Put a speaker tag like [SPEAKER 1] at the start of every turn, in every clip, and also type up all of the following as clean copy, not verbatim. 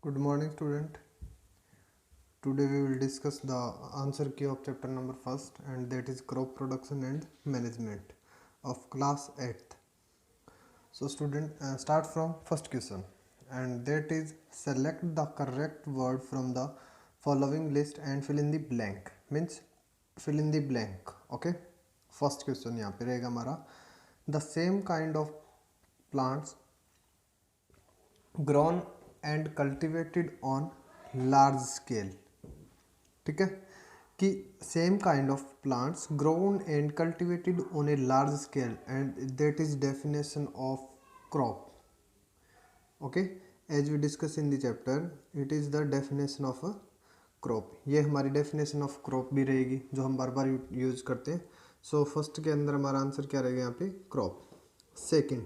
[SPEAKER 1] Good morning, student. Today we will discuss the answer key of chapter number first, and that is crop production and management of class 8th. So, student, start from first question, and that is select the correct word from the following list and fill in the blank. Means fill in the blank. Okay. First question यहाँ पे रहेगा हमारा the same kind of plants grown and cultivated on large scale. ठीक है कि same kind of plants grown and cultivated on a large scale and that is definition of crop. Okay, as we discuss in the chapter it is the definition of a crop. ये हमारी definition of crop भी रहेगी जो हम बार बार use करते हैं. So first के अंदर हमारा आंसर क्या रहेगा यहाँ पे crop. Second,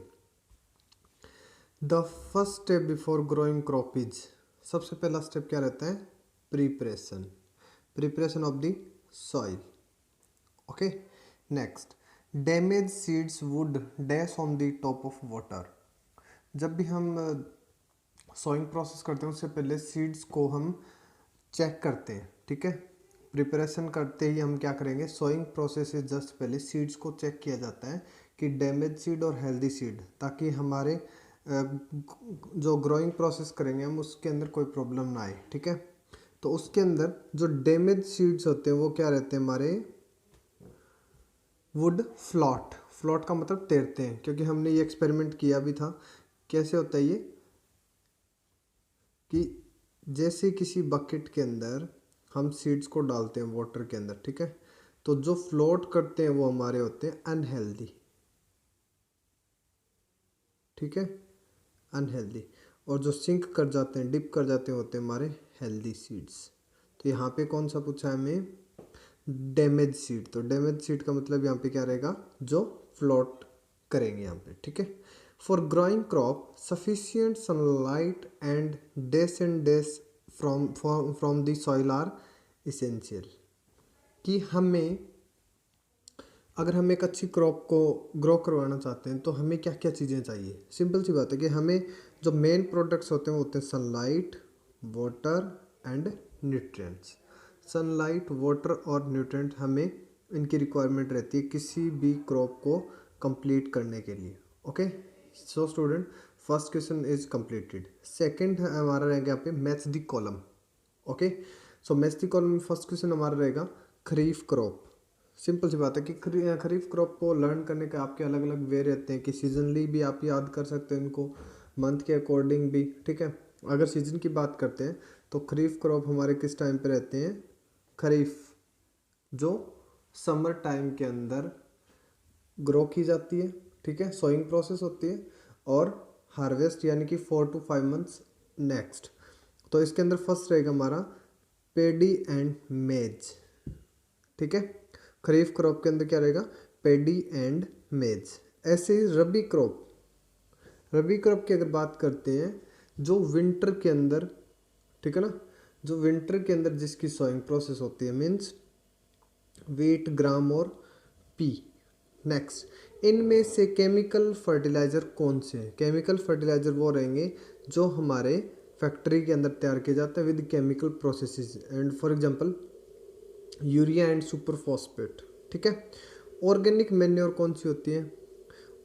[SPEAKER 1] the first step before growing crop is, सबसे पहला स्टेप क्या रहता है preparation of the soil. Okay, next, damage seeds would dash on the top of water. जब भी हम सोइंग प्रोसेस करते हैं उससे पहले सीड्स को हम चेक करते हैं. ठीक है, प्रिपरेशन करते ही हम क्या करेंगे, सोइंग प्रोसेस से जस्ट पहले सीड्स को चेक किया जाता है कि डैमेज सीड और हेल्दी सीड, ताकि हमारे जो ग्रोइंग प्रोसेस करेंगे हम उसके अंदर कोई प्रॉब्लम ना आए. ठीक है, तो उसके अंदर जो डैमेज सीड्स होते हैं वो क्या रहते हैं हमारे वुड फ्लॉट का मतलब तैरते हैं, क्योंकि हमने ये एक्सपेरिमेंट किया भी था. कैसे होता है ये कि जैसे किसी बकेट के अंदर हम सीड्स को डालते हैं वाटर के अंदर. ठीक है, तो जो फ्लोट करते हैं वो हमारे होते हैं अनहेल्दी. ठीक है, अनहेल्दी, और जो सिंक कर जाते हैं डिप कर जाते हैं होते हैं हमारे हेल्दी सीड्स. तो यहाँ पे कौन सा पूछा है हमें, डैमेज सीड. तो डैमेज सीड का मतलब यहाँ पे क्या रहेगा, जो फ्लोट करेंगे यहाँ पे. ठीक है, for growing crop sufficient sunlight and days from the soil are essential. कि हमें अगर हम एक अच्छी क्रॉप को ग्रो करवाना चाहते हैं तो हमें क्या क्या चीज़ें चाहिए. सिंपल सी बात है कि हमें जो मेन प्रोडक्ट्स होते हैं वो होते हैं sunlight, water and nutrients. Sunlight, water और न्यूट्रिएंट हमें इनकी रिक्वायरमेंट रहती है किसी भी क्रॉप को कंप्लीट करने के लिए. Okay, so student, first question is completed. Second हमारा रहेगा यहाँ पे match the column. Okay, so match the column में फर्स्ट क्वेश्चन हमारा रहेगा खरीफ क्रॉप. सिंपल सी बात है कि खरीफ क्रॉप को लर्न करने के आपके अलग अलग वे रहते हैं कि सीजनली भी आप याद कर सकते हैं इनको, मंथ के अकॉर्डिंग भी. ठीक है, अगर सीजन की बात करते हैं तो खरीफ क्रॉप हमारे किस टाइम पे रहते हैं, खरीफ जो समर टाइम के अंदर ग्रो की जाती है. ठीक है, सोइंग प्रोसेस होती है और हार्वेस्ट यानी कि 4 to 5 मंथ्स नेक्स्ट. तो इसके अंदर फर्स्ट रहेगा हमारा पेडी एंड मेज. ठीक है, खरीफ क्रॉप के अंदर क्या रहेगा, पेडी एंड मेज. ऐसे ही रबी क्रॉप की अगर बात करते हैं जो विंटर के अंदर, ठीक है ना, जो विंटर के अंदर जिसकी सोइंग प्रोसेस होती है, मीन्स वीट, ग्राम और पी. नेक्स्ट, इनमें से केमिकल फर्टिलाइज़र कौन से हैं. केमिकल फर्टिलाइज़र वो रहेंगे जो हमारे फैक्ट्री के अंदर तैयार किए जाते हैं with chemical processes, and for example urea and super phosphate. ठीक है, ऑर्गेनिक मैन्योर कौन सी होती है,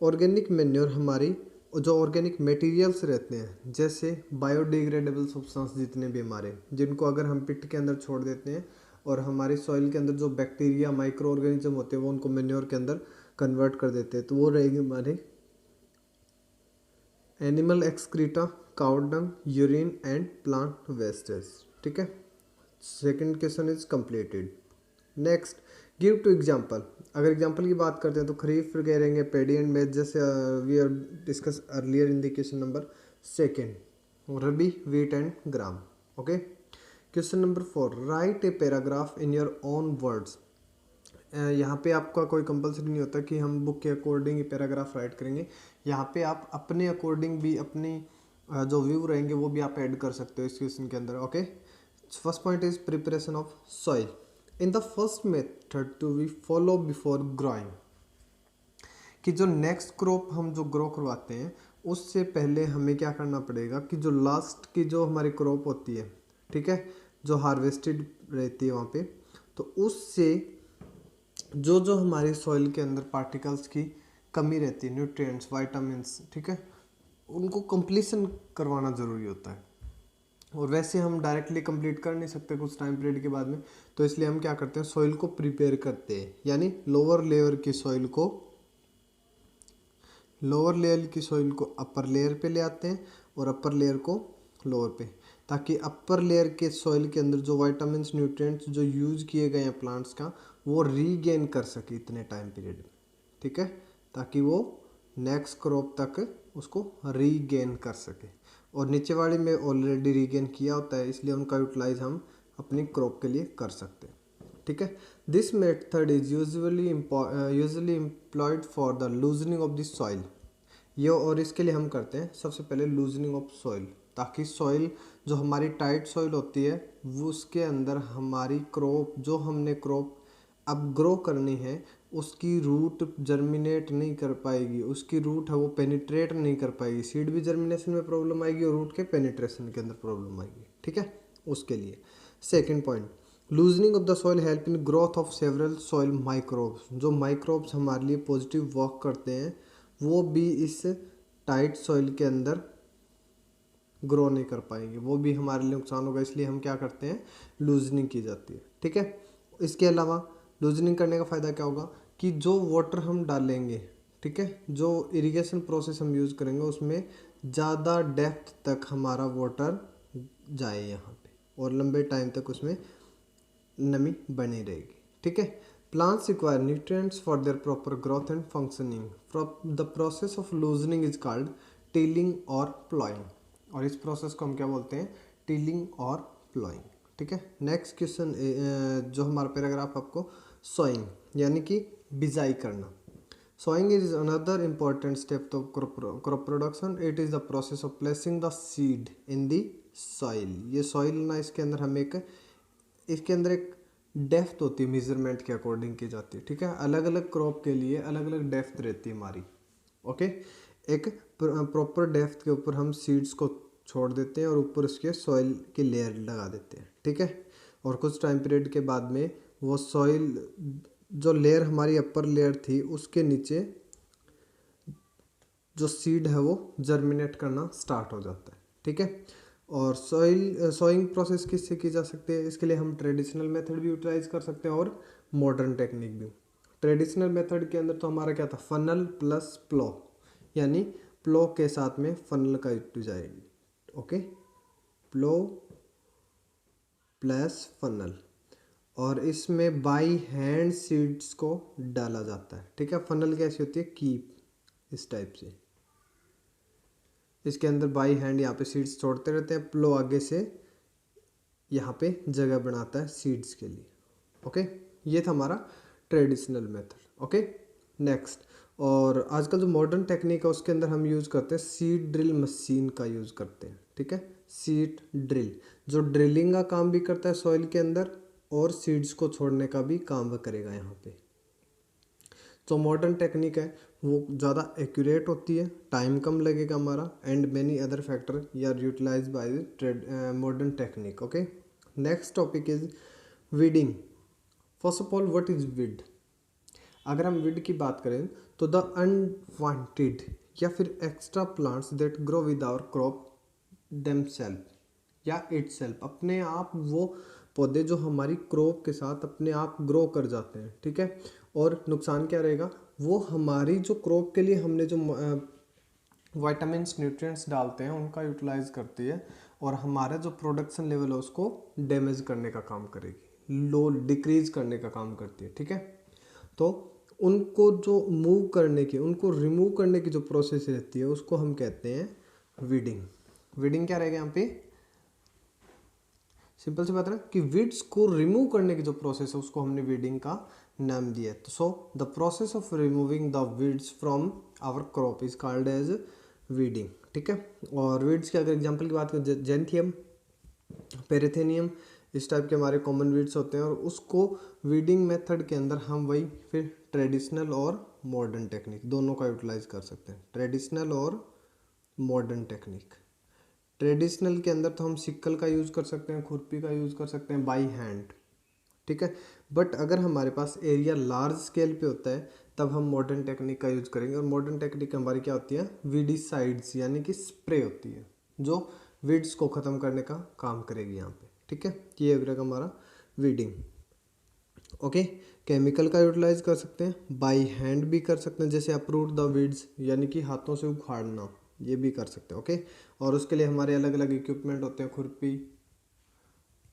[SPEAKER 1] ऑर्गेनिक मैन्योर हमारी जो ऑर्गेनिक मटेरियल्स रहते हैं जैसे बायोडिग्रेडेबल सब्सटेंस जितने भी हमारे, जिनको अगर हम पिट के अंदर छोड़ देते हैं और हमारी सॉइल के अंदर जो बैक्टीरिया माइक्रो ऑर्गेनिज्म होते हैं वो उनको मैन्योर के अंदर कन्वर्ट कर देते हैं, तो वो रहेगी हमारे animal excreta, cow dung, urine and plant wastage. ठीक है, second question is completed. Next, give two example. अगर एग्जाम्पल की बात करते हैं तो खरीफ कहेंगे पेडी एंड मेज, जैसे we are discuss earlier in the question number second. Rabi, wheat and gram. Okay, question number 4, write a paragraph in your own words. यहाँ पे आपका कोई कंपलसरी नहीं होता कि हम बुक के अकॉर्डिंग ही पैराग्राफ राइट करेंगे. यहाँ पे आप अपने अकॉर्डिंग भी अपनी जो व्यू रहेंगे वो भी आप ऐड कर सकते हो इस क्वेश्चन के अंदर. Okay, first point is preparation of soil. In the first method to we follow before growing, कि जो नेक्स्ट क्रॉप हम जो ग्रो करवाते हैं उससे पहले हमें क्या करना पड़ेगा कि जो लास्ट की जो हमारी क्रॉप होती है, ठीक है, जो हार्वेस्टेड रहती है वहाँ पे, तो उससे जो जो हमारी सॉइल के अंदर पार्टिकल्स की कमी रहती है, न्यूट्रिएंट्स, विटामिन्स, ठीक है, उनको कंप्लीशन करवाना ज़रूरी होता है। और वैसे हम डायरेक्टली कंप्लीट कर नहीं सकते कुछ टाइम पीरियड के बाद में, तो इसलिए हम क्या करते हैं, सॉइल को प्रिपेयर करते हैं, यानी लोअर लेयर की सॉइल को अपर लेयर पे ले आते हैं और अपर लेयर को लोअर पे, ताकि अपर लेयर के सॉइल के अंदर जो वाइटामिन न्यूट्रिएंट्स जो यूज किए गए हैं प्लांट्स का, वो रीगेन कर सके इतने टाइम पीरियड में, ठीक है, ताकि वो नेक्स्ट क्रॉप तक उसको रीगेन कर सके। और नीचे वाले में ऑलरेडी रीगेन किया होता है, इसलिए उनका यूटिलाइज हम अपनी क्रॉप के लिए कर सकते हैं, ठीक है। This method is usually employed for the loosening of the soil. ये और इसके लिए हम करते हैं सबसे पहले लूजनिंग ऑफ सॉइल, ताकि सॉइल जो हमारी टाइट सॉइल होती है वो उसके अंदर हमारी क्रॉप, जो हमने क्रॉप अब ग्रो करनी है, उसकी रूट जर्मिनेट नहीं कर पाएगी, उसकी रूट है वो पेनिट्रेट नहीं कर पाएगी, सीड भी जर्मिनेशन में प्रॉब्लम आएगी और रूट के पेनिट्रेशन के अंदर प्रॉब्लम आएगी, ठीक है, उसके लिए। Second point, loosening of the soil help in growth of several soil microbes. जो माइक्रोब्स हमारे लिए पॉजिटिव वर्क करते हैं वो भी इस टाइट सॉइल के अंदर ग्रो नहीं कर पाएंगे, वो भी हमारे लिए नुकसान होगा, इसलिए हम क्या करते हैं, लूजनिंग की जाती है, ठीक है। इसके अलावा लूजनिंग करने का फ़ायदा क्या होगा कि जो वाटर हम डालेंगे, ठीक है, जो इरिगेशन प्रोसेस हम यूज़ करेंगे उसमें ज़्यादा डेप्थ तक हमारा वाटर जाए यहाँ पे, और लंबे टाइम तक उसमें नमी बनी रहेगी, ठीक है। Plants require nutrients for their proper growth and functioning. The process of loosening is called tilling और प्लॉइंग, और इस प्रोसेस को हम क्या बोलते हैं, टिलिंग और प्लॉइंग, ठीक है। नेक्स्ट क्वेश्चन जो हमारा पैराग्राफ आपको सोइंग यानी कि बिजाई करना। Sowing is another important step of crop production. It is the process of placing the seed in the soil. ये soil ना, इसके अंदर एक डेप्थ होती है, मेजरमेंट के अकॉर्डिंग की जाती है, ठीक है। अलग अलग क्रॉप के लिए अलग अलग डेप्थ रहती है हमारी, ओके। एक प्रॉपर डेप्थ के ऊपर हम सीड्स को छोड़ देते हैं और ऊपर उसके सॉइल की लेयर लगा देते हैं, ठीक है। और कुछ टाइम पीरियड के बाद में वो सॉइल, जो लेयर हमारी अपर लेयर थी, उसके नीचे जो सीड है वो जर्मिनेट करना स्टार्ट हो जाता है, ठीक है। और सोइंग प्रोसेस किससे की जा सकती है, इसके लिए हम ट्रेडिशनल मेथड भी यूटिलाइज कर सकते हैं और मॉडर्न टेक्निक भी। ट्रेडिशनल मेथड के अंदर तो हमारा क्या था, फनल प्लस प्लो, यानी प्लो के साथ में फनल का यूटिलाइज, ओके, प्लो प्लस फनल, और इसमें बाई हैंड सीड्स को डाला जाता है, ठीक है। फनल कैसी होती है, कीप, इस टाइप से, इसके अंदर बाई हैंड यहाँ पे सीड्स छोड़ते रहते हैं, प्लो आगे से यहाँ पे जगह बनाता है सीड्स के लिए, ओके। ये था हमारा ट्रेडिशनल मेथड, ओके। नेक्स्ट, और आजकल जो मॉडर्न टेक्निक है उसके अंदर हम यूज़ करते हैं सीड ड्रिल मशीन का यूज़ करते हैं, ठीक है। सीड ड्रिल जो ड्रिलिंग का काम भी करता है सॉइल के अंदर और सीड्स को छोड़ने का भी काम करेगा यहाँ पे। जो मॉडर्न टेक्निक है वो ज़्यादा एक्यूरेट होती है, टाइम कम लगेगा हमारा, and many other factor are utilise by modern technique, okay. Next topic is weeding. First of all, what is weed? अगर हम वीड की बात करें तो द अनवांटेड या फिर extra plants that grow with our crop themself या itself, अपने आप वो पौधे जो हमारी क्रॉप के साथ अपने आप ग्रो कर जाते हैं, ठीक है। और नुकसान क्या रहेगा, वो हमारी जो क्रॉप के लिए हमने जो विटामिन्स न्यूट्रिएंट्स डालते हैं उनका यूटिलाइज करती है, और हमारा जो प्रोडक्शन लेवल है उसको डैमेज करने का काम करेगी, लो डिक्रीज करने का काम करती है, ठीक है। तो उनको जो मूव करने की, उनको रिमूव करने की जो प्रोसेस रहती है उसको हम कहते हैं वीडिंग। वीडिंग क्या रहेगा यहाँ पे, सिंपल सी बात है ना कि वीड्स को रिमूव करने की जो प्रोसेस है उसको हमने वीडिंग का नाम दिया है। तो so the process of removing the weeds from our crop is called as weeding, ठीक है। और वीड्स की अगर एग्जांपल की बात करें, जेंथियम, पेरिथेनियम, इस टाइप के हमारे कॉमन वीड्स होते हैं, और उसको वीडिंग मेथड के अंदर हम वही फिर ट्रेडिशनल और मॉडर्न टेक्निक दोनों का यूटिलाइज कर सकते हैं, ट्रेडिशनल और मॉडर्न टेक्निक। ट्रेडिशनल के अंदर तो हम सिक्कल का यूज़ कर सकते हैं, खुरपी का यूज़ कर सकते हैं, बाई हैंड, ठीक है। बट अगर हमारे पास एरिया लार्ज स्केल पे होता है तब हम मॉडर्न टेक्निक का यूज़ करेंगे। और मॉडर्न टेक्निक हमारी क्या होती है, वीडीसाइड्स यानी कि स्प्रे होती है जो वीड्स को ख़त्म करने का काम करेगी यहाँ पे, ठीक है। ये अगर हमारा वीडिंग, ओके। केमिकल का यूटिलाइज कर सकते हैं, बाई हैंड भी कर सकते हैं, जैसे अप्रूट द वीड्स यानी कि हाथों से उखाड़ना, ये भी कर सकते हैं, ओके। और उसके लिए हमारे अलग अलग इक्विपमेंट होते हैं, खुरपी,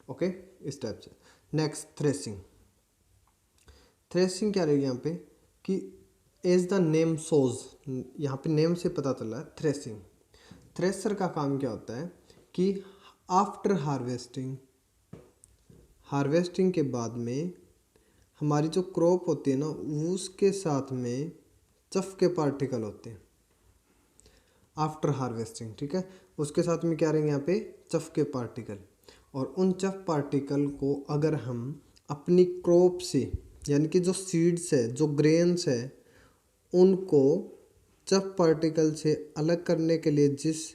[SPEAKER 1] ओके, इस टाइप से। Next threshing. थ्रेसिंग क्या रहेगी यहाँ पे कि एज द नेम सोज, यहाँ पे नेम से पता चल रहा है थ्रेसिंग। थ्रेसर का काम क्या होता है कि आफ्टर हार्वेस्टिंग, हार्वेस्टिंग के बाद में हमारी जो क्रॉप होती है ना उसके साथ में चफ के पार्टिकल होते हैं आफ्टर हार्वेस्टिंग, ठीक है। उसके साथ में क्या रहेंगे यहाँ पे, चफ के पार्टिकल। और उन चफ पार्टिकल को अगर हम अपनी क्रॉप से यानी कि जो सीड्स है, जो ग्रेन्स है, उनको चफ पार्टिकल से अलग करने के लिए जिस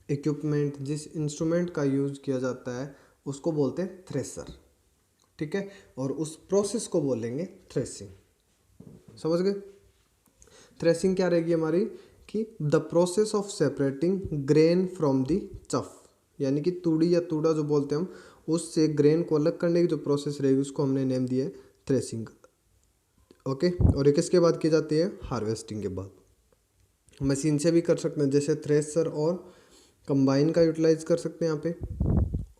[SPEAKER 1] इक्विपमेंट, जिस इंस्ट्रूमेंट का यूज़ किया जाता है उसको बोलते हैं थ्रेसर, ठीक है। और उस प्रोसेस को बोलेंगे थ्रेसिंग, समझ गए। थ्रेसिंग क्या रहेगी हमारी कि the process of separating grain from the chaff, यानी कि तूड़ी या तूड़ा जो बोलते हैं हम, उससे ग्रेन को अलग करने की जो प्रोसेस रहेगी उसको हमने नेम दिया है थ्रेसिंग, ओके। और ये किसके बाद की जाती है, हार्वेस्टिंग के बाद। मशीन से भी कर सकते हैं, जैसे थ्रेसर और कंबाइन का यूटिलाइज कर सकते हैं यहाँ पे,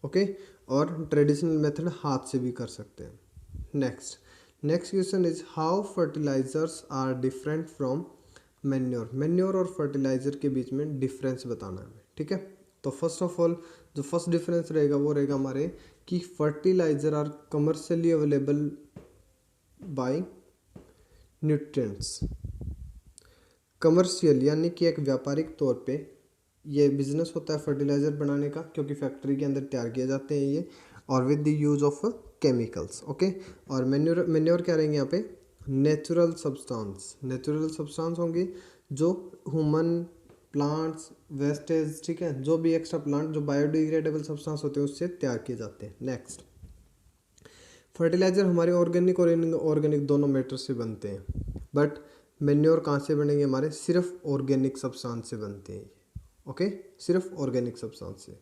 [SPEAKER 1] ओके। और ट्रेडिशनल मेथड हाथ से भी कर सकते हैं। Next question is how fertilisers are different from manure. Manure और फर्टिलाइजर के बीच में डिफरेंस बताना है हमें, ठीक है। तो फर्स्ट ऑफ ऑल जो फर्स्ट डिफरेंस रहेगा वो रहेगा हमारे कि fertiliser are commercially available by nutrients. Commercial यानी कि एक व्यापारिक तौर पे ये बिजनेस होता है फर्टिलाइज़र बनाने का, क्योंकि फैक्ट्री के अंदर तैयार किए जाते हैं ये, और with the use of chemicals, okay. और मेन्योर क्या रहेंगे यहाँ पे, नेचुरल सब्सटेंस होंगे जो ह्यूमन प्लांट्स वेस्टेज, ठीक है, जो भी एक्स्ट्रा प्लांट जो बायोडिग्रेडेबल सब्सटेंस होते हैं उससे तैयार किए जाते हैं। नेक्स्ट फर्टिलाइज़र हमारे ऑर्गेनिक और इनऑर्गेनिक दोनों मैटर से बनते हैं, बट मेन्योर कहाँ से बनेंगे, हमारे सिर्फ ऑर्गेनिक सब्सटेंस से बनते हैं, ओके, सिर्फ ऑर्गेनिक सब्सटेंस से।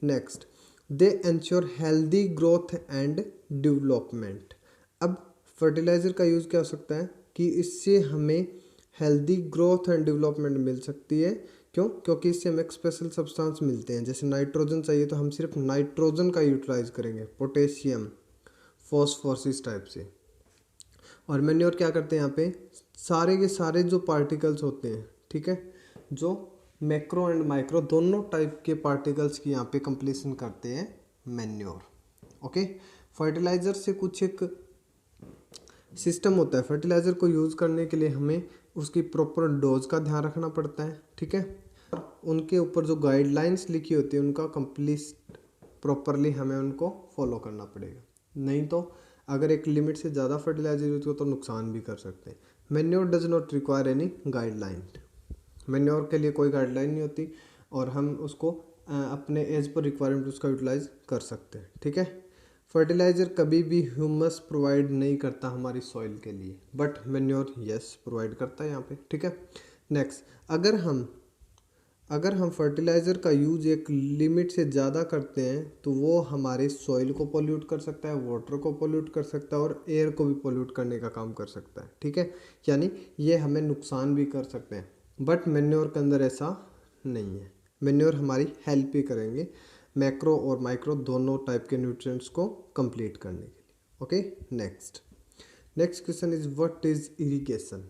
[SPEAKER 1] Next they ensure healthy growth and development. अब फर्टिलाइज़र का यूज़ क्या हो सकता है कि इससे हमें हेल्दी ग्रोथ एंड डेवलपमेंट मिल सकती है, क्यों, क्योंकि इससे हमें एक स्पेशल सब्सटेंस मिलते हैं, जैसे नाइट्रोजन चाहिए तो हम सिर्फ नाइट्रोजन का यूटिलाइज करेंगे, पोटेशियम, फॉस्फोरस, इस टाइप से। और मैन्योर क्या करते हैं यहाँ पे, सारे के सारे जो पार्टिकल्स होते हैं, ठीक है, जो मैक्रो एंड माइक्रो दोनों टाइप के पार्टिकल्स की यहाँ पे कंप्लीशन करते हैं मैन्योर, ओके। फर्टिलाइज़र से कुछ एक सिस्टम होता है, फर्टिलाइज़र को यूज़ करने के लिए हमें उसकी प्रॉपर डोज का ध्यान रखना पड़ता है, ठीक है। उनके ऊपर जो गाइडलाइंस लिखी होती है उनका कंप्लीट प्रॉपरली हमें उनको फॉलो करना पड़ेगा, नहीं तो अगर एक लिमिट से ज़्यादा फर्टिलाइजर यूज हो तो नुकसान भी कर सकते हैं। Manure does not require any guideline, manure के लिए कोई गाइडलाइन नहीं होती और हम उसको अपने एज पर रिक्वायरमेंट उसका यूटिलाइज कर सकते हैं, ठीक है। फर्टिलाइज़र कभी भी ह्यूमस प्रोवाइड नहीं करता हमारी सॉइल के लिए, बट मैन्योर यस प्रोवाइड करता है यहाँ पे, ठीक है। नेक्स्ट अगर हम फर्टिलाइज़र का यूज़ एक लिमिट से ज़्यादा करते हैं तो वो हमारे सॉइल को पोल्यूट कर सकता है, वाटर को पोल्यूट कर सकता है और एयर को भी पोल्यूट करने का काम कर सकता है, ठीक है। यानी ये हमें नुकसान भी कर सकते हैं, बट मैन्योर के अंदर ऐसा नहीं है। मैन्योर हमारी हेल्प ही करेंगे मैक्रो और माइक्रो दोनों टाइप के न्यूट्रिएंट्स को कंप्लीट करने के लिए, okay. Next question is what is irrigation.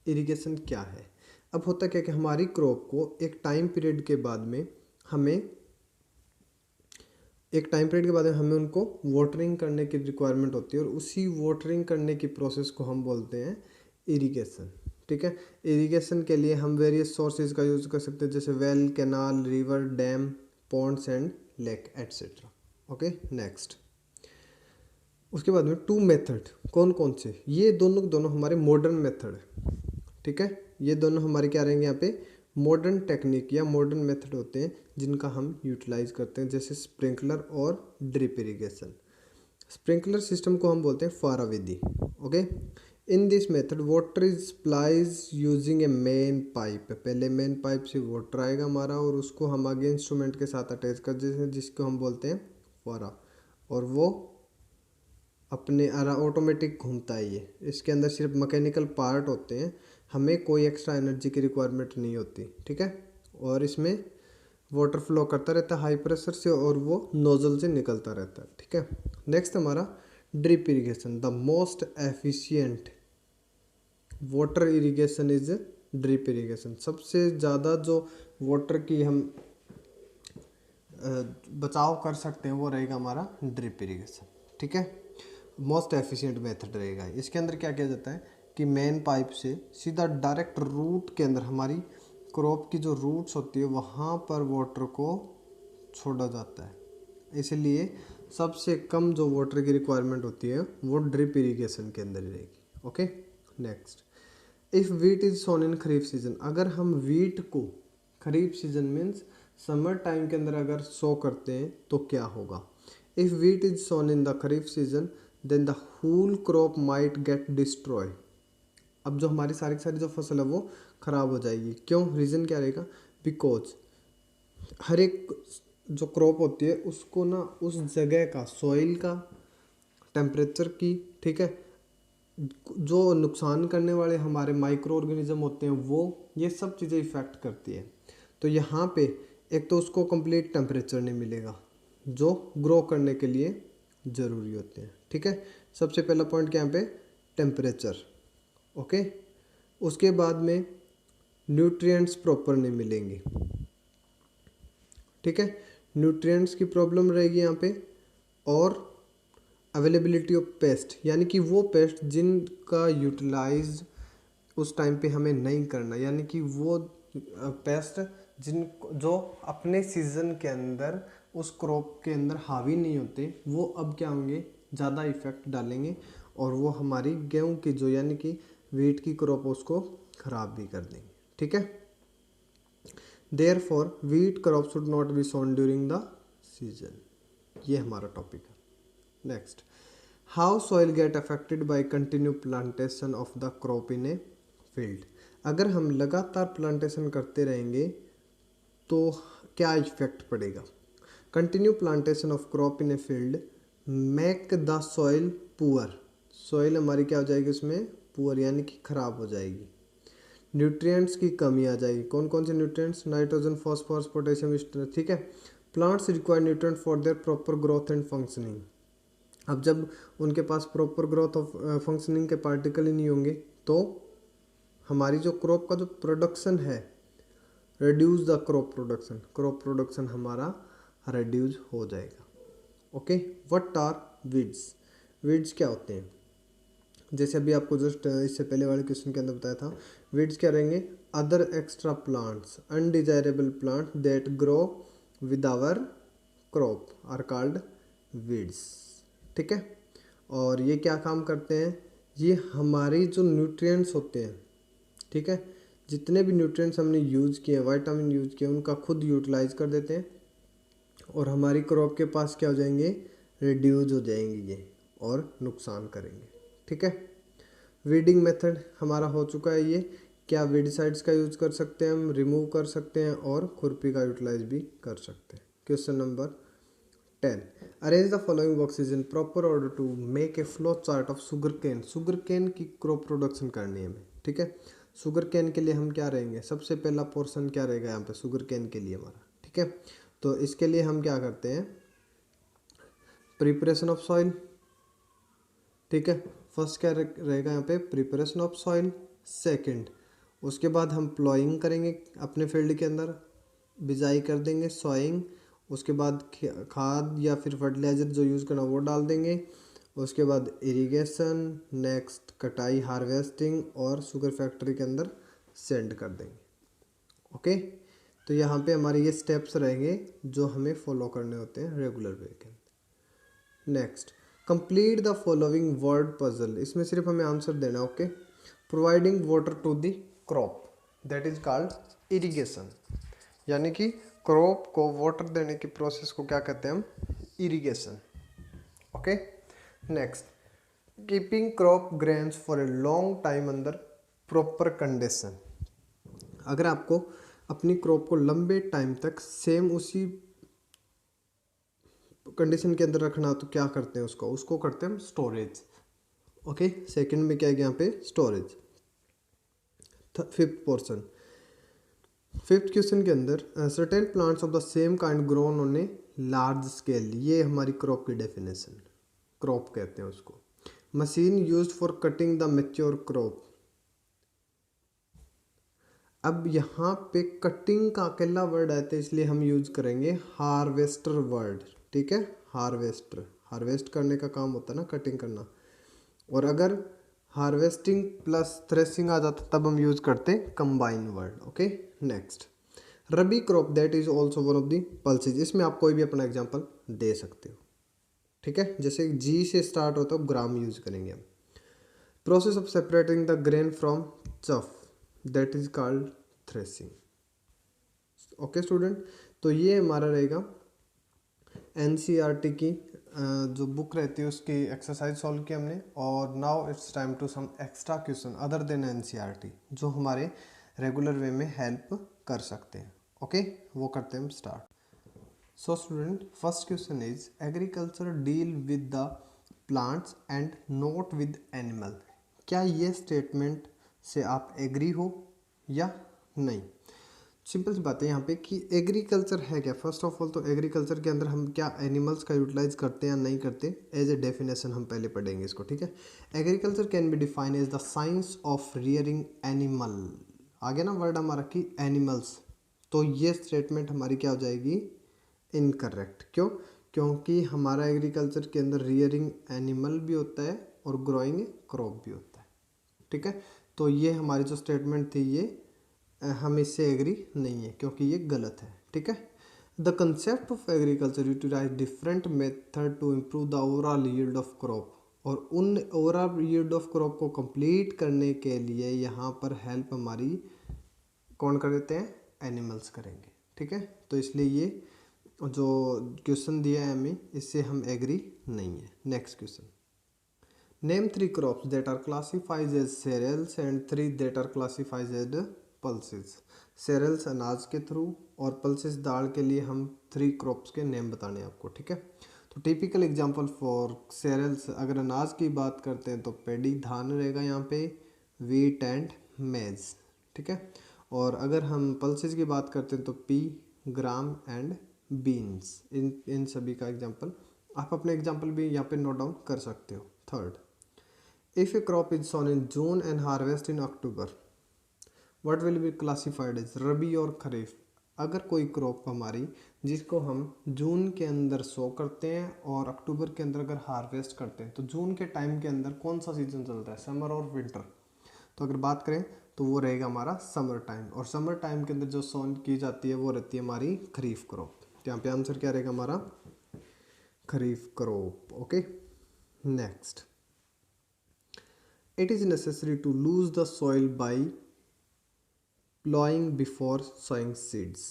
[SPEAKER 1] Irrigation क्या है। अब होता क्या कि हमारी क्रॉप को एक टाइम पीरियड के बाद में हमें उनको वाटरिंग करने की रिक्वायरमेंट होती है और उसी वाटरिंग करने की प्रोसेस को हम बोलते हैं इरिगेशन, ठीक है। इरिगेशन के लिए हम वेरियस सोर्सेज का यूज़ कर सकते हैं, जैसे well, canal, river, dam, Pond's and lake etcetera, okay. Next उसके बाद में टू मेथड कौन कौन से, ये दोनों हमारे मॉडर्न मेथड है, ठीक है। ये दोनों हमारे क्या रहेंगे यहाँ पे मॉडर्न टेक्निक या मॉडर्न मेथड होते हैं जिनका हम यूटिलाइज करते हैं, जैसे स्प्रिंकलर और ड्रिप इरिगेशन। स्प्रिंकलर सिस्टम को हम बोलते हैं फुहारा विधि। Okay, in this method water is supplies using a main pipe. पहले मेन पाइप से वाटर आएगा हमारा और उसको हम आगे इंस्ट्रूमेंट के साथ अटैच कर देते हैं जिसको हम बोलते हैं फुहारा, और वो अपने ऑटोमेटिक घूमता है। ये इसके अंदर सिर्फ मैकेनिकल पार्ट होते हैं, हमें कोई एक्स्ट्रा एनर्जी की रिक्वायरमेंट नहीं होती, ठीक है। और इसमें वाटर फ्लो करता रहता है हाई प्रेशर से और वो नोजल से निकलता रहता है, ठीक है। नेक्स्ट हमारा drip irrigation. The most efficient water irrigation is drip irrigation. सबसे ज़्यादा जो वाटर की हम बचाव कर सकते हैं वो रहेगा हमारा ड्रिप इरिगेशन, ठीक है। मोस्ट एफिशिएंट मेथड रहेगा। इसके अंदर क्या किया जाता है कि मेन पाइप से सीधा डायरेक्ट रूट के अंदर, हमारी क्रॉप की जो रूट्स होती है वहाँ पर वाटर को छोड़ा जाता है, इसलिए सबसे कम जो वाटर की रिक्वायरमेंट होती है वो ड्रिप इरिगेशन के अंदर ही रहेगी। Okay, next, if wheat is sown in kharif season. अगर हम वीट को kharif season means summer time के अंदर अगर सो करते हैं तो क्या होगा। If wheat is sown in the kharif season then the whole crop might get destroy. अब जो हमारी सारी की सारी जो फसल है वो ख़राब हो जाएगी। क्यों, रीज़न क्या रहेगा, बिकॉज हर एक जो क्रॉप होती है उसको ना उस जगह का, सॉइल का, टेम्परेचर की, ठीक है, जो नुकसान करने वाले हमारे माइक्रो ऑर्गेनिज्म होते हैं वो ये सब चीज़ें इफ़ेक्ट करती है। तो यहाँ पे एक तो उसको कंप्लीट टेम्परेचर नहीं मिलेगा जो ग्रो करने के लिए ज़रूरी होते हैं, ठीक है। सबसे पहला पॉइंट क्या यहाँ पे, टेम्परेचर। ओके, उसके बाद में न्यूट्रिएंट्स प्रॉपर नहीं मिलेंगे, ठीक है, न्यूट्रिएंट्स की प्रॉब्लम रहेगी यहाँ पे। और अवेलेबिलिटी ऑफ पेस्ट, यानी कि वो पेस्ट जिनका यूटिलाइज उस टाइम पे हमें नहीं करना, यानी कि वो पेस्ट जो अपने सीज़न के अंदर उस क्रॉप के अंदर हावी नहीं होते, वो अब क्या होंगे, ज़्यादा इफेक्ट डालेंगे और वो हमारी गेहूं की जो, यानी कि वीट की क्रॉप, उसको ख़राब भी कर देंगे, ठीक है। Therefore wheat crop should not be sown during the season. ये हमारा टॉपिक है। Next, how soil get affected by continue plantation of the crop in a field. अगर हम लगातार प्लांटेशन करते रहेंगे तो क्या इफेक्ट पड़ेगा। Continue plantation of crop in a field make the soil poor. Soil हमारी क्या हो जाएगी, उसमें पुअर यानी कि खराब हो जाएगी। न्यूट्रिएंट्स की कमी आ जाएगी। कौन कौन से न्यूट्रिएंट्स, नाइट्रोजन, फॉस्फोरस, पोटेशियम, ठीक है। Plants require nutrient for their proper growth and functioning. अब जब उनके पास प्रॉपर ग्रोथ ऑफ फंक्शनिंग के पार्टिकल ही नहीं होंगे तो हमारी जो क्रॉप का जो प्रोडक्शन है, रिड्यूस द क्रॉप प्रोडक्शन हमारा रिड्यूस हो जाएगा। Okay, what are weeds. Weeds क्या होते हैं, जैसे अभी आपको जस्ट इससे पहले वाले क्वेश्चन के अंदर बताया था। वीड्स क्या रहेंगे, other extra plants, undesirable plant that grow with our crop are called weeds, ठीक है। और ये क्या काम करते हैं, ये हमारी जो न्यूट्रिएंट्स होते हैं, ठीक है, जितने भी न्यूट्रिएंट्स हमने यूज़ किए, विटामिन यूज़ किए, उनका खुद यूटिलाइज कर देते हैं और हमारी क्रॉप के पास क्या हो जाएंगे, रिड्यूज हो जाएंगे ये और नुकसान करेंगे, ठीक है। वीडिंग मेथड हमारा हो चुका है ये। क्या वीडिसाइड्स का यूज़ कर सकते हैं, हम रिमूव कर सकते हैं और खुरपी का यूटिलाइज भी कर सकते हैं। Question number 10, arrange the following boxes in proper order to make a flow chart of sugar cane. Sugar cane की क्रॉप प्रोडक्शन करनी है हमें, ठीक है। शुगर केन के लिए हम क्या रहेंगे, सबसे पहला पोर्शन क्या रहेगा यहाँ पे शुगर केन के लिए हमारा, ठीक है। तो इसके लिए हम क्या करते हैं, प्रिपरेशन ऑफ सॉइल, ठीक है। फर्स्ट क्या रहेगा यहाँ पे, प्रिपरेशन ऑफ सॉइल। सेकंड, उसके बाद हम प्लॉइंग करेंगे अपने फील्ड के अंदर, बिजाई कर देंगे, सॉइंग, उसके बाद खाद या फिर फर्टिलाइज़र जो यूज़ करना वो डाल देंगे, उसके बाद इरिगेशन, नेक्स्ट कटाई, हार्वेस्टिंग और शुगर फैक्ट्री के अंदर सेंड कर देंगे। ओके, तो यहाँ पे हमारे ये स्टेप्स रहेंगे जो हमें फॉलो करने होते हैं रेगुलर वे के अंदर। Next, complete the following word puzzle. इसमें सिर्फ हमें आंसर देना, okay. Providing water to the crop, that is called irrigation, यानी कि क्रॉप को वाटर देने की प्रोसेस को क्या कहते हैं हम, irrigation. Okay, next, keeping crop grains for a long time under proper condition. अगर आपको अपनी क्रॉप को लंबे टाइम तक सेम उसी कंडीशन के अंदर रखना तो क्या करते हैं, उसको करते हैं हम स्टोरेज। ओके, सेकंड में क्या है यहाँ पे, storage. Fifth portion, fifth question के अंदर certain plants of the same kind grown on a large scale, ये हमारी क्रॉप की डेफिनेशन, क्रॉप कहते हैं उसको। Machine used for cutting the mature crop. अब यहाँ पे कटिंग का अकेला वर्ड आया था इसलिए हम यूज करेंगे हार्वेस्टर वर्ड, ठीक है। हार्वेस्टर, हार्वेस्ट करने का काम होता है ना, कटिंग करना। और अगर हार्वेस्टिंग प्लस थ्रेसिंग आ जाता तब हम यूज करते combine word. Okay, next, rabi crop that is also one of the pulses. इसमें आप कोई भी अपना एग्जाम्पल दे सकते हो, ठीक है। जैसे जी से स्टार्ट होता है ग्राम यूज करेंगे हम। Process of separating the grain from chaff that is called threshing. Okay student, तो ये हमारा रहेगा एनसीईआरटी की जो बुक रहती है उसकी एक्सरसाइज सॉल्व की हमने। और now it's time to some extra question other than NCERT जो हमारे रेगुलर वे में हेल्प कर सकते हैं। ओके, वो करते हैं हम start. So student, first question is agriculture deal with the plants and not with animal. क्या ये स्टेटमेंट से आप एग्री हो या नहीं? सिंपल सी बात है यहाँ पे कि एग्रीकल्चर है क्या। फर्स्ट ऑफ ऑल तो एग्रीकल्चर के अंदर हम क्या एनिमल्स का यूटिलाइज करते हैं या नहीं करते, एज ए डेफिनेशन हम पहले पढ़ेंगे इसको, ठीक है। Agriculture can be define as the science of rearing animal. आगे ना वर्ड हमारा कि एनिमल्स, तो ये स्टेटमेंट हमारी क्या हो जाएगी, इनकरेक्ट। क्यों? क्योंकि हमारा एग्रीकल्चर के अंदर रियरिंग एनिमल भी होता है और ग्रोइंग क्रॉप भी होता है, ठीक है। तो ये हमारी जो स्टेटमेंट थी ये हम इससे एग्री नहीं है क्योंकि ये गलत है, ठीक है। The concept of agriculture utilise different method to improve the overall yield of crop. और उन ओवरऑल यील्ड ऑफ क्रॉप को कंप्लीट करने के लिए यहाँ पर हेल्प हमारी कौन कर देते हैं, एनिमल्स करेंगे, ठीक है। तो इसलिए ये जो क्वेश्चन दिया है हमें इससे हम एग्री नहीं है। Next question, name 3 crops that are classified as cereals and 3 that are classified as pulses। cereals अनाज के थ्रू और pulses दाल के लिए हम 3 crops के नेम बताने हैं आपको, ठीक है। तो टिपिकल एग्जांपल फॉर cereals, अगर अनाज की बात करते हैं तो पेडी धान रहेगा यहाँ पे, wheat एंड मेज, ठीक है। और अगर हम pulses की बात करते हैं तो पी, ग्राम एंड बीन्स, इन सभी का एग्जाम्पल आप अपने एग्जाम्पल भी यहाँ पे नोट डाउन कर सकते हो। Third, if a crop is sown in June and harvest in October, what will be classified as रबी और खरीफ। अगर कोई क्रॉप हमारी जिसको हम जून के अंदर सो करते हैं और अक्टूबर के अंदर अगर हार्वेस्ट करते हैं, तो जून के टाइम के अंदर कौन सा सीजन चलता है, समर और विंटर। तो अगर बात करें तो वो रहेगा हमारा समर टाइम, और समर टाइम के अंदर जो सोन की जाती है वो रहती है हमारी खरीफ क्रॉप। तो यहाँ पे आंसर क्या रहेगा हमारा, kharif crop. Okay, next, it is necessary to lose the soil by plowing before sowing seeds।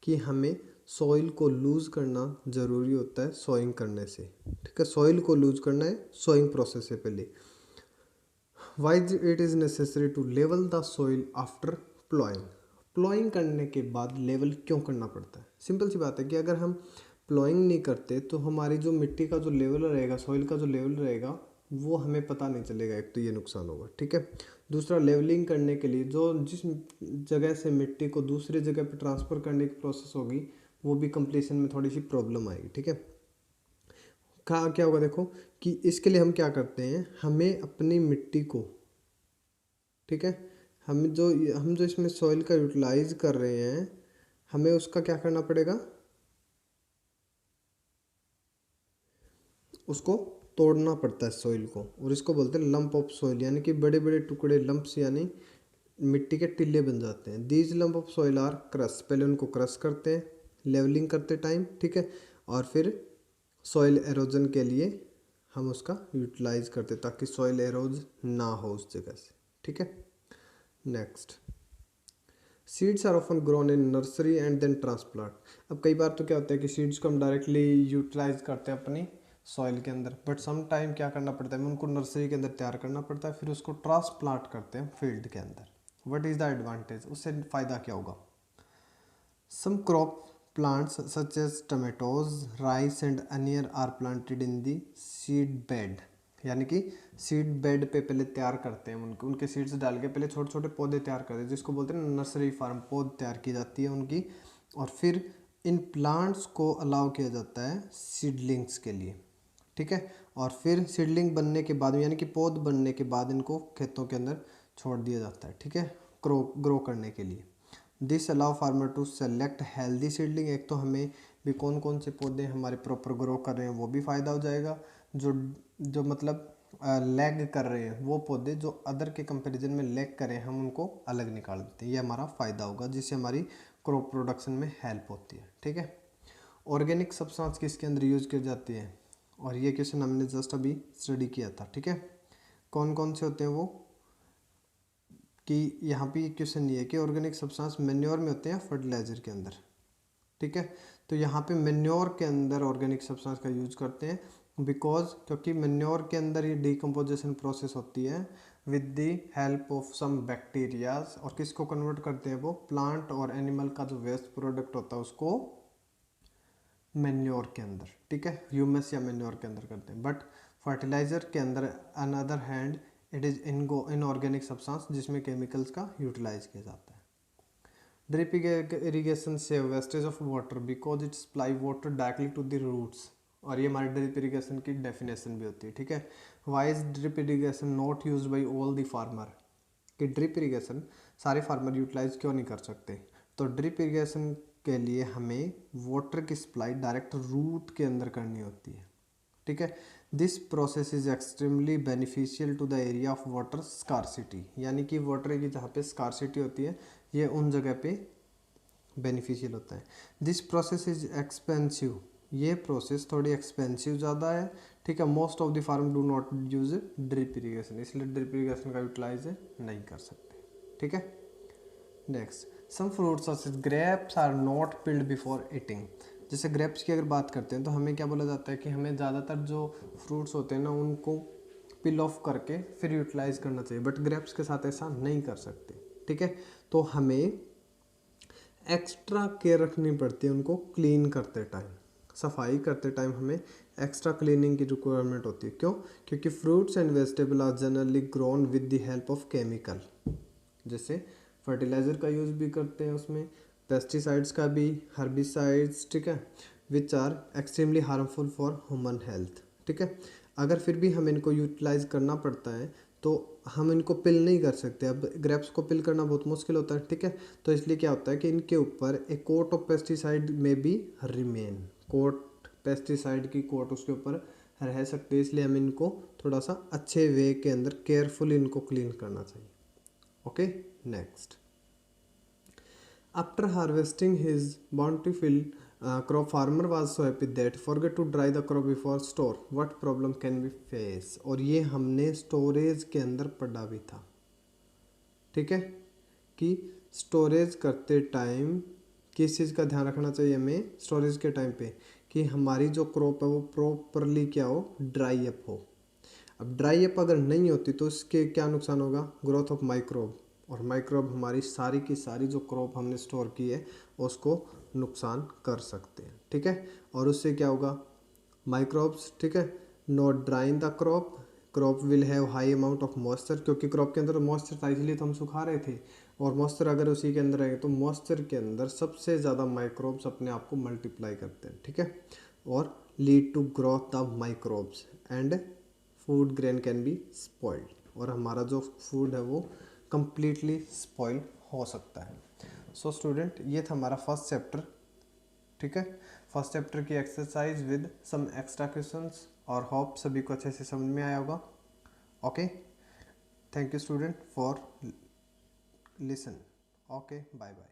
[SPEAKER 1] कि हमें सॉइल को लूज करना ज़रूरी होता है सोइंग करने से, ठीक है। सॉइल को लूज करना है सोइंग प्रोसेस से पहले। Why it is necessary to level the soil after ploughing. Ploughing करने के बाद लेवल क्यों करना पड़ता है? सिंपल सी बात है कि अगर हम प्लॉइंग नहीं करते तो हमारी जो मिट्टी का जो लेवल रहेगा, सॉइल का जो लेवल रहेगा वो हमें पता नहीं चलेगा, एक तो ये नुकसान होगा, ठीक है। दूसरा, लेवलिंग करने के लिए जो जिस जगह से मिट्टी को दूसरी जगह पे ट्रांसफ़र करने की प्रोसेस होगी वो भी कंप्लीशन में थोड़ी सी प्रॉब्लम आएगी, ठीक है। क्या होगा देखो कि इसके लिए हम क्या करते हैं, हमें अपनी मिट्टी को, ठीक है, हम जो इसमें सॉइल का यूटिलाइज कर रहे हैं हमें उसका क्या करना पड़ेगा, उसको तोड़ना पड़ता है सॉइल को, और इसको बोलते हैं लंप ऑफ सॉइल, यानी कि बड़े बड़े टुकड़े लंप्स यानी मिट्टी के टिल्ले बन जाते हैं। These lump of soil are crush, पहले उनको क्रश करते हैं लेवलिंग करते टाइम, ठीक है। और फिर सॉइल एरोजन के लिए हम उसका यूटिलाइज करते ताकि सॉइल एरोज ना हो उस जगह से, ठीक है। Next, seeds are often grown in nursery and then transplant. अब कई बार तो क्या होता है कि सीड्स को हम डायरेक्टली यूटिलाइज करते हैं अपनी सॉइल के अंदर, बट सम टाइम क्या करना पड़ता है, उनको नर्सरी के अंदर तैयार करना पड़ता है, फिर उसको ट्रांसप्लांट करते हैं फील्ड के अंदर। व्हाट इज़ द एडवांटेज, उससे फ़ायदा क्या होगा? सम crop plants such as tomatoes, rice and onion are planted in the seed bed। यानी कि सीड बेड पे पहले तैयार करते हैं उनके सीड्स डाल के पहले छोटे छोटे पौधे तैयार करते हैं, जिसको बोलते हैं नर्सरी फार्म। पौध तैयार की जाती है उनकी, और फिर इन प्लांट्स को अलाउ किया जाता है सीडलिंग्स के लिए, ठीक है। और फिर सीडलिंग बनने के बाद यानी कि पौध बनने के बाद इनको खेतों के अंदर छोड़ दिया जाता है, ठीक है, ग्रो करने के लिए। This allow farmer to select healthy seedling. एक तो हमें भी कौन कौन से पौधे हमारे प्रॉपर ग्रो कर रहे हैं वो भी फ़ायदा हो जाएगा, जो जो मतलब लैग कर रहे हैं वो पौधे जो अदर के कंपैरिजन में लैग करें हम उनको अलग निकाल देते हैं, ये हमारा फ़ायदा होगा, जिससे हमारी क्रॉप प्रोडक्शन में हेल्प होती है, ठीक है। ऑर्गेनिक सब्सटेंस किसके अंदर यूज की जाती है, और ये क्वेश्चन हमने जस्ट अभी स्टडी किया था, ठीक है। कौन कौन से होते हैं वो, कि यहाँ पे ये क्वेश्चन ये है कि ऑर्गेनिक सब्सटेंस मेन्योर में होते हैं फर्टिलाइजर के अंदर, ठीक है। तो यहाँ पे मेन्योर के अंदर ऑर्गेनिक सब्सटेंस का यूज करते हैं, बिकॉज क्योंकि मेन्योर के अंदर ये डिकम्पोजिशन प्रोसेस होती है with the help of some bacterias, और किसको कन्वर्ट करते हैं वो, प्लांट और एनिमल का जो वेस्ट प्रोडक्ट होता है उसको मेन्योर के अंदर, ठीक है, ह्यूमस या मेन्योर के अंदर करते हैं। बट फर्टिलाइजर के अंदर another hand it is inorganic substance जिसमें केमिकल्स का यूटिलाइज किया जाता है। Drip irrigation save wastage of water because it supply water directly to the roots, और ये हमारे ड्रिप इरीगेशन की डेफिनेशन भी होती है, ठीक है। Why is drip irrigation not use by all the farmer, कि ड्रिप इरीगेशन सारे फार्मर यूटिलाइज क्यों नहीं कर सकते? तो ड्रिप इरीगेशन के लिए हमें वाटर की सप्लाई डायरेक्ट रूट के अंदर करनी होती है, ठीक है। This process is extremely beneficial to the area of water scarcity, यानी कि वाटर की जहाँ पे स्कारसिटी होती है ये उन जगह पे बेनिफिशियल होता है। दिस प्रोसेस इज एक्सपेंसिव, ये प्रोसेस थोड़ी एक्सपेंसिव ज़्यादा है, ठीक है। Most of the farm do not use drip irrigation, इसलिए ड्रिप इरीगेशन का यूटिलाइज नहीं कर सकते, ठीक है। Next, some fruits such grapes are not peeled before eating. जैसे ग्रेप्स की अगर बात करते हैं तो हमें क्या बोला जाता है कि हमें ज़्यादातर जो फ्रूट्स होते हैं ना उनको पिल ऑफ करके फिर यूटिलाइज करना चाहिए, बट ग्रेप्स के साथ ऐसा नहीं कर सकते, ठीक है। तो हमें एक्स्ट्रा केयर रखनी पड़ती है उनको क्लीन करते टाइम, सफाई करते टाइम हमें एक्स्ट्रा क्लीनिंग की रिक्वायरमेंट होती है। क्यों? क्योंकि fruits and vegetable are generally grown with the help of chemical, जैसे फर्टिलाइज़र का यूज़ भी करते हैं उसमें, पेस्टिसाइड्स का भी, हर्बिसाइड्स, ठीक है, which are extremely harmful for human health, ठीक है। अगर फिर भी हमें इनको यूटिलाइज करना पड़ता है तो हम इनको पिल नहीं कर सकते। अब ग्रेप्स को पिल करना बहुत मुश्किल होता है, ठीक है। तो इसलिए क्या होता है कि इनके ऊपर एक कोट ऑफ पेस्टिसाइड में भी रिमेन, कोट पेस्टिसाइड की कोट उसके ऊपर रह सकते हैं, इसलिए हमें इनको थोड़ा सा अच्छे वे के अंदर केयरफुल इनको क्लीन करना चाहिए। Okay, next, after harvesting his bountiful crop, farmer was so happy that forget to dry the crop before store. What problem can we face? और ये हमने स्टोरेज के अंदर पढ़ा भी था, ठीक है, कि स्टोरेज करते टाइम किस चीज़ का ध्यान रखना चाहिए हमें स्टोरेज के टाइम पे, कि हमारी जो क्रॉप है वो प्रॉपरली क्या हो, ड्राई अप हो। अब ड्राई अप अगर नहीं होती तो इसके क्या नुकसान होगा, ग्रोथ ऑफ माइक्रोब, और माइक्रोब हमारी सारी की सारी जो क्रॉप हमने स्टोर की है उसको नुकसान कर सकते हैं, ठीक है। और उससे क्या होगा, माइक्रोब्स, ठीक है, not drawing the crop, crop will have high amount of moisture, क्योंकि क्रॉप के अंदर मॉइस्चर था इसलिए तो हम सुखा रहे थे, और मॉइस्चर अगर उसी के अंदर रहेंगे तो मॉइस्चर के अंदर सबसे ज़्यादा माइक्रोब्स अपने आप को मल्टीप्लाई करते हैं, ठीक है, और lead to growth the microbes and food grain can be spoiled, और हमारा जो फूड है वो कम्प्लीटली स्पॉइल हो सकता है। सो स्टूडेंट, ये था हमारा फर्स्ट चैप्टर, ठीक है, फर्स्ट चैप्टर की exercise with some extra questions, और होप सभी को अच्छे से समझ में आया होगा। Okay, thank you student for listen. Okay, bye bye.